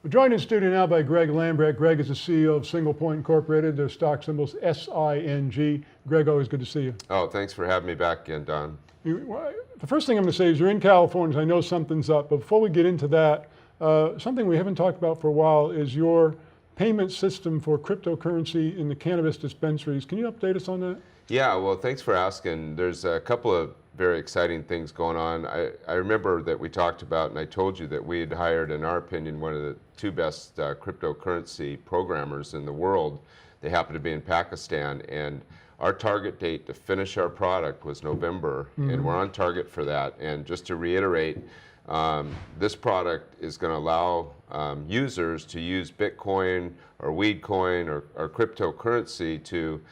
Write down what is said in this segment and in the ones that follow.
We're joined in studio now by Greg Lambrecht. Greg is the CEO of Singlepoint Incorporated. Their stock symbol's SING. Greg, always good to see you. Oh, thanks for having me back again, Don. The first thing I'm going to say is you're in California, so I know something's up. But before we get into that, something we haven't talked about for a while is your payment system for cryptocurrency in the cannabis dispensaries. Can you update us on that? Yeah, well, thanks for asking. There's a couple of very exciting things going on. I remember that we talked about, and I told you that we had hired, in our opinion, one of the two best cryptocurrency programmers in the world. They happen to be in Pakistan, and our target date to finish our product was November, and we're on target for that. And just to reiterate, this product is going to allow users to use Bitcoin or Weedcoin or cryptocurrency to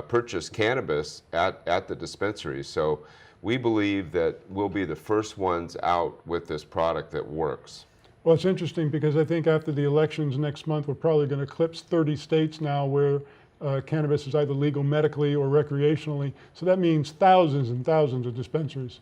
purchase cannabis at the dispensary. So we believe that we'll be the first ones out with this product that works. Well, it's interesting because I think after the elections next month, we're probably going to eclipse 30 states now where cannabis is either legal medically or recreationally. So that means thousands and thousands of dispensaries.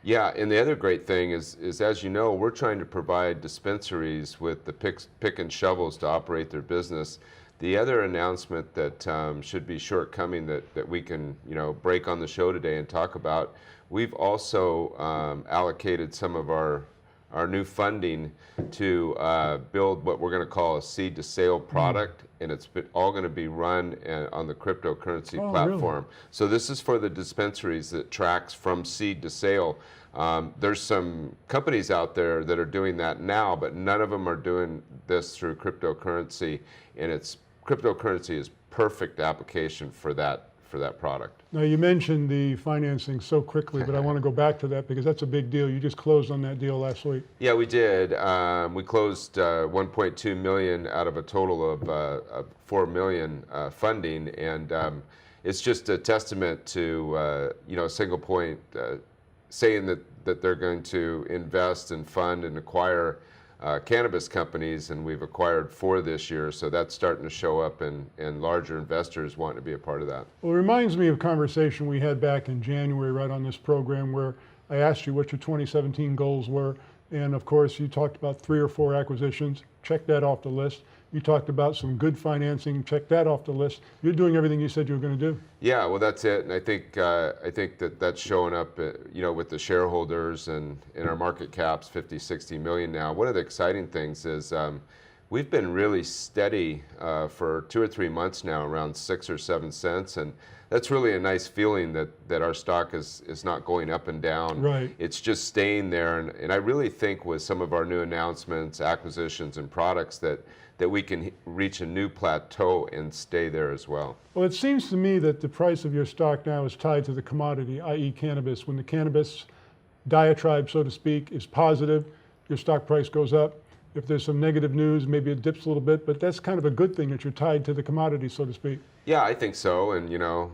Yeah, and the other great thing is as you know, we're trying to provide dispensaries with the pick and shovels to operate their business. The other announcement that should be shortcoming that we can break on the show today and talk about, we've also allocated some of our new funding to build what we're going to call a seed to sale product, and it's all going to be run on the cryptocurrency platform. Really? So this is for the dispensaries that tracks from seed to sale. There's some companies out there that are doing that now, but none of them are doing this through cryptocurrency, and cryptocurrency is perfect application for that product. Now, you mentioned the financing so quickly, but I want to go back to that because that's a big deal. You just closed on that deal last week. Yeah, we did. We closed 1.2 million out of a total of 4 million funding, and it's just a testament to Singlepoint saying that they're going to invest and fund and acquire cannabis companies, and we've acquired 4 this year, so that's starting to show up, and larger investors want to be a part of that. Well, it reminds me of a conversation we had back in January right on this program where I asked you what your 2017 goals were, and of course you talked about 3 or 4 acquisitions. Check that off the list. You talked about some good financing. Check that off the list. You're doing everything you said you were going to do. Yeah, well, that's it, and I think that's showing up, with the shareholders and in our market caps, 50, 60 million now. One of the exciting things is we've been really steady for 2 or 3 months now, around 6 or 7 cents, and that's really a nice feeling that our stock is not going up and down. Right. It's just staying there, and I really think with some of our new announcements, acquisitions, and products that we can reach a new plateau and stay there as well. Well, it seems to me that the price of your stock now is tied to the commodity, i.e. cannabis. When the cannabis diatribe, so to speak, is positive, your stock price goes up. If there's some negative news, maybe it dips a little bit, but that's kind of a good thing that you're tied to the commodity, so to speak. Yeah, I think so, and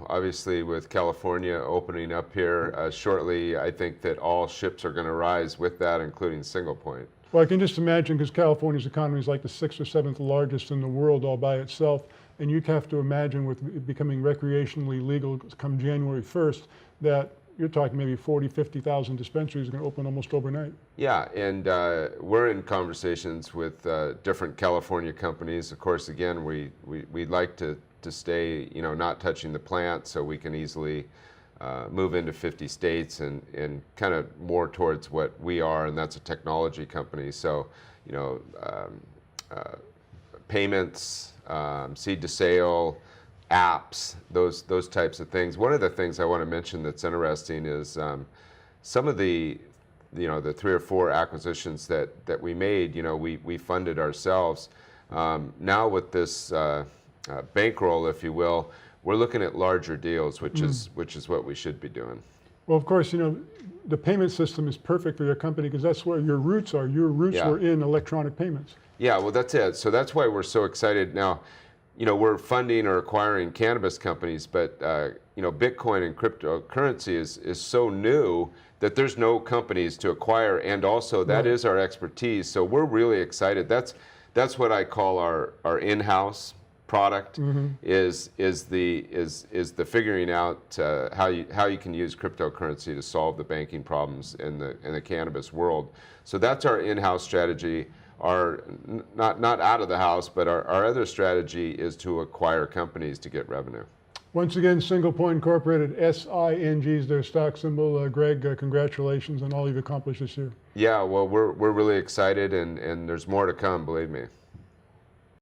obviously with California opening up here shortly, I think that all ships are going to rise with that, including Singlepoint. Well, I can just imagine, because California's economy is like the 6th or 7th largest in the world all by itself, and you have to imagine with it becoming recreationally legal come January 1st, that you're talking maybe 40, 50,000 dispensaries are going to open almost overnight. Yeah, and we're in conversations with different California companies. Of course, again, we'd like to stay, not touching the plant, so we can easily move into 50 states and kind of more towards what we are, and that's a technology company. So, payments, seed to sale, apps, those types of things. One of the things I want to mention that's interesting is some of the 3 or 4 acquisitions that we made, we funded ourselves. Now with this bankroll, if you will, we're looking at larger deals, which is what we should be doing. Well, of course, the payment system is perfect for your company because that's where your roots are. Your roots were in electronic payments. Yeah, well, that's it. So that's why we're so excited now. We're funding or acquiring cannabis companies, but Bitcoin and cryptocurrency is so new that there's no companies to acquire, and also that is our expertise. So we're really excited. That's what I call our in-house product, is the figuring out how you can use cryptocurrency to solve the banking problems in the cannabis world. So that's our in-house strategy. our not out of the house, but our other strategy is to acquire companies to get revenue. Once again, Singlepoint Incorporated, SING is their stock symbol. Greg, congratulations on all you've accomplished this year. Yeah, well, we're really excited, and there's more to come, believe me.